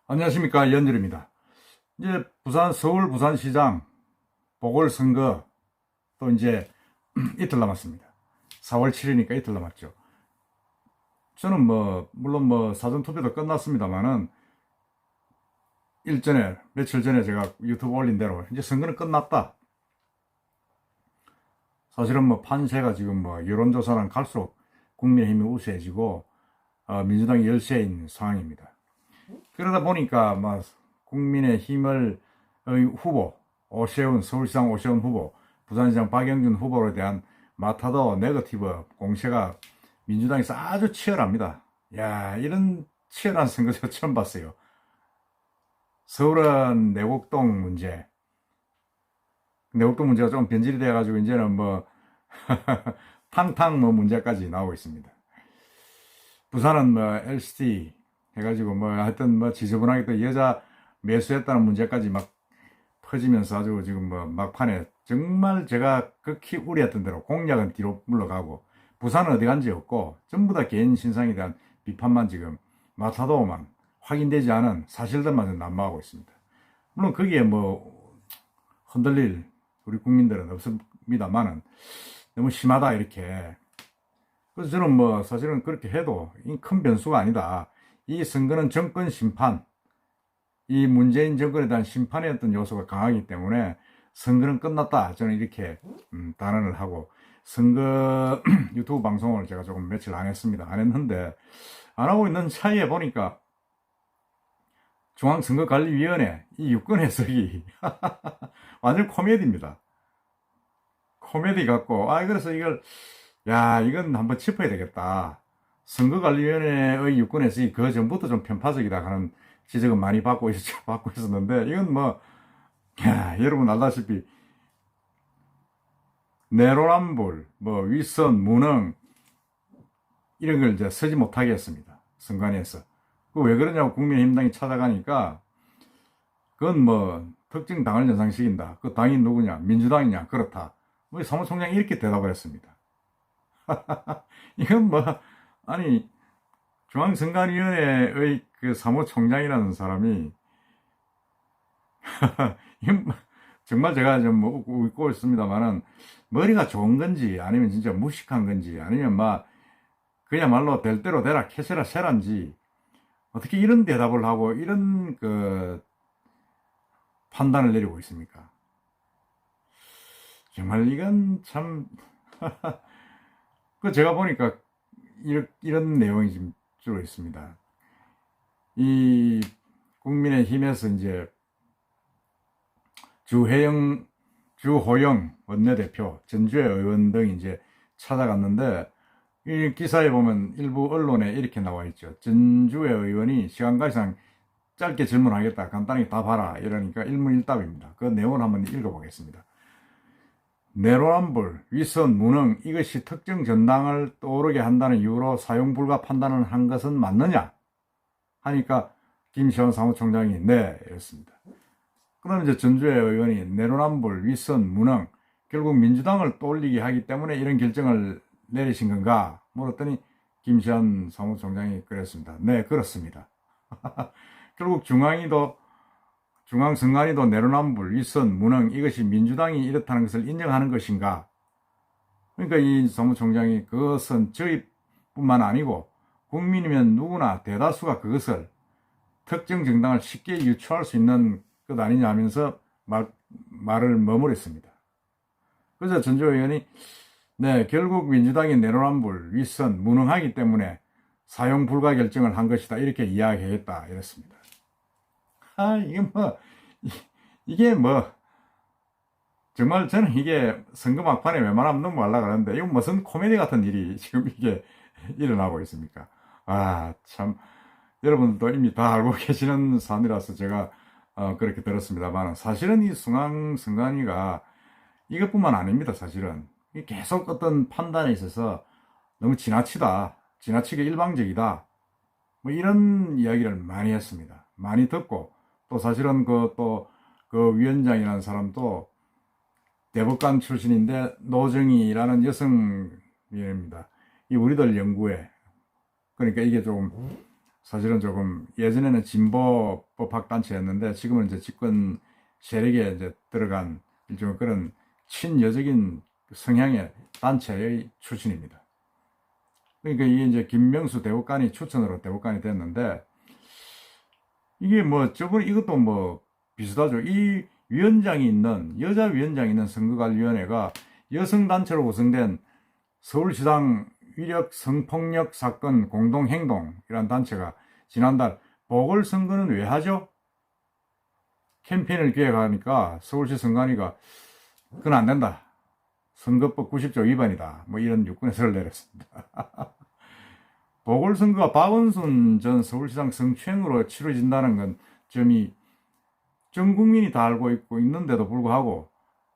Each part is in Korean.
안녕하십니까, 연결입니다. 이제 서울 부산시장 보궐선거 또 이제 이틀 남았습니다. 4월 7일이니까 이틀 남았죠. 저는 물론 사전투표도 끝났습니다만은 며칠 전에 제가 유튜브 올린 대로 이제 선거는 끝났다. 사실은 판세가 지금 여론조사는 갈수록 국민의힘이 우세해지고 민주당이 열세인 상황입니다. 그러다 보니까 국민의힘을 후보 서울시장 오세훈 후보, 부산시장 박영준 후보에 대한 마타도 네거티브 공세가 민주당에서 아주 치열합니다. 야, 이런 치열한 선거 제가 처음 봤어요. 서울은 내곡동 문제가 좀 변질이 돼가지고 이제는 탕탕 문제까지 나오고 있습니다. 부산은 LCT 해가지고 하여튼 지저분하게 또 여자 매수했다는 문제까지 막 퍼지면서 아주 지금 막판에 정말 제가 극히 우려했던 대로 공약은 뒤로 물러가고 부산은 어디 간지 없고 전부 다 개인 신상에 대한 비판만 지금 마타도만 확인되지 않은 사실들만 난무하고 있습니다. 물론 거기에 흔들릴 우리 국민들은 없습니다만은 너무 심하다 이렇게. 그래서 저는 사실은 그렇게 해도 큰 변수가 아니다. 이 선거는 정권 심판, 이 문재인 정권에 대한 심판의 어떤 요소가 강하기 때문에 선거는 끝났다. 저는 이렇게 단언을 하고, 선거 유튜브 방송을 제가 조금 며칠 안 했습니다. 안 했는데 안 하고 있는 사이에 보니까 중앙선거관리위원회 이 유권 해석이 완전 코미디입니다. 코미디 같고, 그래서 이건 한번 짚어야 되겠다. 선거관리위원회의 유권 해석이 그 전부터 좀 편파적이다 하는 지적은 많이 받고 있었는데, 이건 여러분 알다시피, 내로남불, 윗선, 무능, 이런 걸 이제 쓰지 못하게 했습니다. 선관위에서. 왜 그러냐고 국민의힘당이 찾아가니까, 그건 특정 당을 연상시킨다. 그 당이 누구냐? 민주당이냐? 그렇다. 사무총장이 이렇게 대답을 했습니다. 이건 중앙선관위원회의 그 사무총장이라는 사람이, 이건 정말 제가 좀 웃고 있습니다만은, 머리가 좋은 건지, 아니면 진짜 무식한 건지, 아니면 그야말로 될 대로 되라, 캐세라, 세란지, 어떻게 이런 대답을 하고, 이런 판단을 내리고 있습니까? 정말 이건 참, 제가 보니까 이런 내용이 좀 주로 있습니다. 이 국민의힘에서 이제 주호영 원내대표, 전주의 의원 등이 이제 찾아갔는데, 이 기사에 보면 일부 언론에 이렇게 나와 있죠. 전주의 의원이 시간 관계상 짧게 질문하겠다, 간단하게 답하라 이러니까 일문일답입니다. 그 내용을 한번 읽어보겠습니다. 내로남불, 윗선, 무능, 이것이 특정 정당을 떠오르게 한다는 이유로 사용 불가 판단을 한 것은 맞느냐? 하니까 김시환 사무총장이 네, 이랬습니다. 그 다음에 이제 전주의 의원이 내로남불, 윗선, 무능, 결국 민주당을 떠올리게 하기 때문에 이런 결정을 내리신 건가? 물었더니 김시환 사무총장이 그랬습니다. 네, 그렇습니다. 결국 중앙선관위도 내로남불, 윗선, 무능, 이것이 민주당이 이렇다는 것을 인정하는 것인가? 그러니까 이 사무총장이 그것은 저희뿐만 아니고 국민이면 누구나 대다수가 그것을 특정 정당을 쉽게 유추할 수 있는 것 아니냐 하면서 말을 머무렸습니다. 그래서 전주 의원이 네, 결국 민주당이 내로남불, 윗선, 무능하기 때문에 사용 불가 결정을 한 것이다. 이렇게 이야기했다. 이랬습니다. 이게 정말 저는 이게 선거 막판에 웬만하면 넘어가려고 하는데, 이건 무슨 코미디 같은 일이 지금 이게 일어나고 있습니까? 참, 여러분들도 이미 다 알고 계시는 사안이라서 제가 그렇게 들었습니다만, 사실은 이 중앙선관위가 이것뿐만 아닙니다. 사실은 계속 어떤 판단에 있어서 너무 지나치게 일방적이다, 이런 이야기를 많이 했습니다. 많이 듣고, 또 사실은 그 위원장이라는 사람도 대법관 출신인데 노정희라는 여성위원입니다. 이 우리들 연구회, 그러니까 이게 조금 사실은 조금 예전에는 진보 법학단체였는데 지금은 이제 집권 세력에 이제 들어간 일종의 그런 친여적인 성향의 단체의 출신입니다. 그러니까 이게 이제 김명수 대법관이 추천으로 대법관이 됐는데 이게 뭐 저번 이것도 뭐 비슷하죠. 이 위원장이 있는 여자 위원장이 있는 선거관리위원회가 여성단체로 구성된 서울시장 위력 성폭력 사건 공동행동이라는 단체가 지난달 보궐선거는 왜 하죠? 캠페인을 기획하니까 서울시 선관위가 그건 안 된다. 선거법 90조 위반이다. 뭐 이런 유권해서를 내렸습니다. 보궐선거가 박원순 전 서울시장 성추행으로 치러진다는 건 점이 전 국민이 다 알고 있고 있는데도 불구하고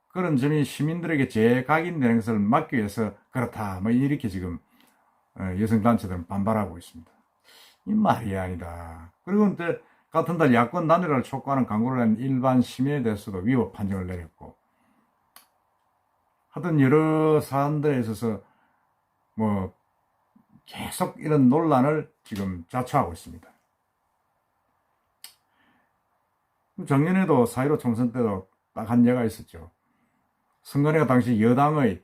그런 점이 시민들에게 재각인되는 것을 막기 위해서 그렇다. 뭐 이렇게 지금 여성단체들은 반발하고 있습니다. 이 말이 아니다. 그리고 이제 같은 달 야권 단일화를 촉구하는 광고를 한 일반 시민에 대해서도 위법 판정을 내렸고 하여튼 여러 사안들에 있어서 뭐 계속 이런 논란을 지금 자초하고 있습니다. 작년에도 4.15 총선 때도 딱 한 예가 있었죠. 선관위가 당시 여당의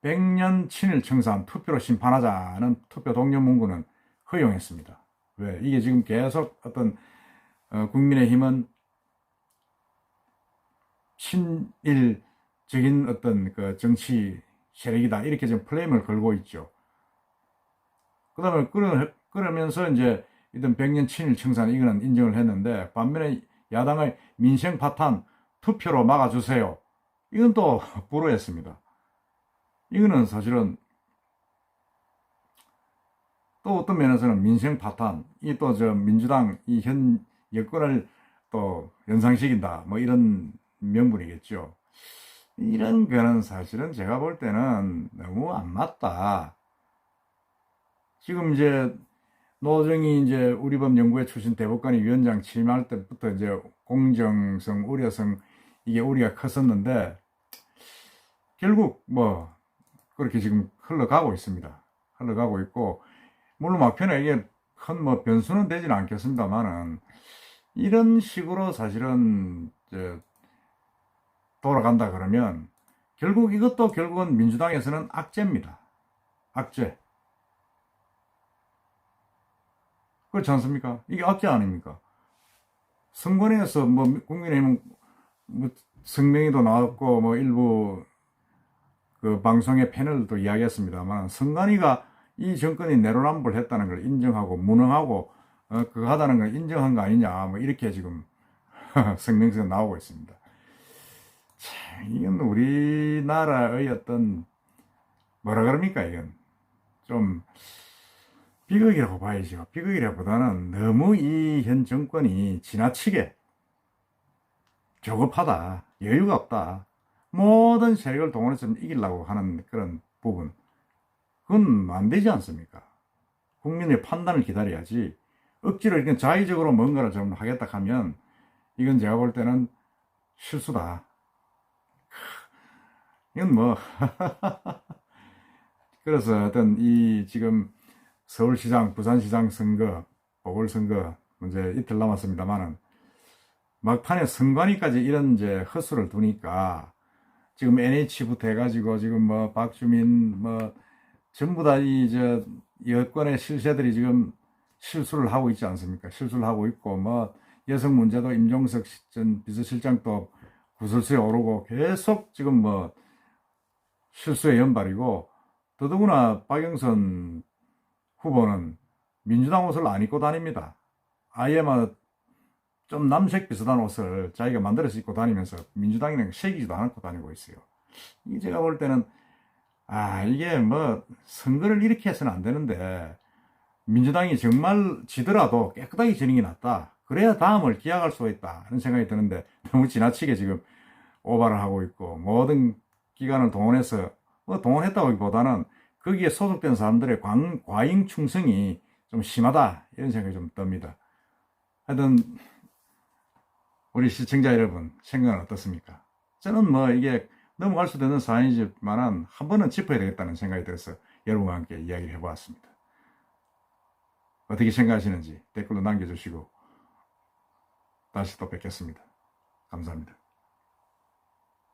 100년 친일 청산 투표로 심판하자는 투표 독려 문구는 허용했습니다. 왜? 이게 지금 계속 어떤 국민의힘은 친일적인 어떤 그 정치 세력이다 이렇게 지금 플레임을 걸고 있죠. 그 다음에 그러면서 이제 이런 100년 친일 청산 이거는 인정을 했는데 반면에 야당의 민생 파탄 투표로 막아주세요. 이건 또 불허했습니다. 이거는 사실은 또 어떤 면에서는 민생 파탄, 이 또 저 민주당 이 현 여권을 또 연상시킨다. 뭐 이런 명분이겠죠. 이런 거는 사실은 제가 볼 때는 너무 안 맞다. 지금 이제 노정희 이제 우리법 연구회 출신 대법관이 위원장 취임할 때부터 이제 공정성, 우려성 이게 우리가 컸었는데 결국 뭐 그렇게 지금 흘러가고 있습니다. 흘러가고 있고 물론 막편에 이게 큰 뭐 변수는 되지는 않겠습니다만은 이런 식으로 사실은 이제 돌아간다 그러면 결국 이것도 결국은 민주당에서는 악재입니다. 악재. 그렇지 않습니까? 이게 악재 아닙니까? 선관위에서 뭐 국민의힘 뭐 성명에도 나왔고 뭐 일부 그 방송의 패널도 이야기했습니다만 선관위가 이 정권이 내로남불했다는 걸 인정하고 무능하고 그거 하다는 걸 인정한 거 아니냐 뭐 이렇게 지금 성명서가 나오고 있습니다. 참, 이건 우리나라의 어떤 뭐라 그럽니까 이건 좀 비극이라고 봐야죠. 비극이라보다는 너무 이 현 정권이 지나치게 조급하다, 여유가 없다. 모든 세력을 동원해서 이기려고 하는 그런 부분. 그건 안 되지 않습니까? 국민의 판단을 기다려야지. 억지로 이렇게 자의적으로 뭔가를 좀 하겠다 하면 이건 제가 볼 때는 실수다. 이건 뭐 그래서 어떤 이 지금 서울시장, 부산시장 선거, 보궐선거 이제 이틀 남았습니다만은 막판에 선관위까지 이런 이제 헛수를 두니까 지금 NH부터 해가지고 지금 뭐 박주민 뭐 전부 다 이 저 여권의 실세들이 지금 실수를 하고 있지 않습니까? 실수를 하고 있고 뭐 여성 문제도 임종석 전 비서실장도 구설수에 오르고 계속 지금 뭐 실수의 연발이고 더더구나 박영선 후보는 민주당 옷을 안 입고 다닙니다. 아예 좀 남색 비슷한 옷을 자기가 만들어서 입고 다니면서 민주당이랑 새기지도 않고 다니고 있어요. 이게 제가 볼 때는 이게 뭐 선거를 이렇게 해서는 안 되는데 민주당이 정말 지더라도 깨끗하게 지는 게 낫다. 그래야 다음을 기약할 수가 있다 하는 생각이 드는데 너무 지나치게 지금 오바를 하고 있고 모든 기관을 동원해서 동원했다고 하기보다는 거기에 소속된 사람들의 과잉 충성이 좀 심하다 이런 생각이 좀 듭니다. 하여튼 우리 시청자 여러분 생각은 어떻습니까? 저는 뭐 이게 넘어갈 수도 있는 사안이지만 한 번은 짚어야 되겠다는 생각이 들어서 여러분과 함께 이야기를 해보았습니다. 어떻게 생각하시는지 댓글로 남겨주시고 다시 또 뵙겠습니다. 감사합니다.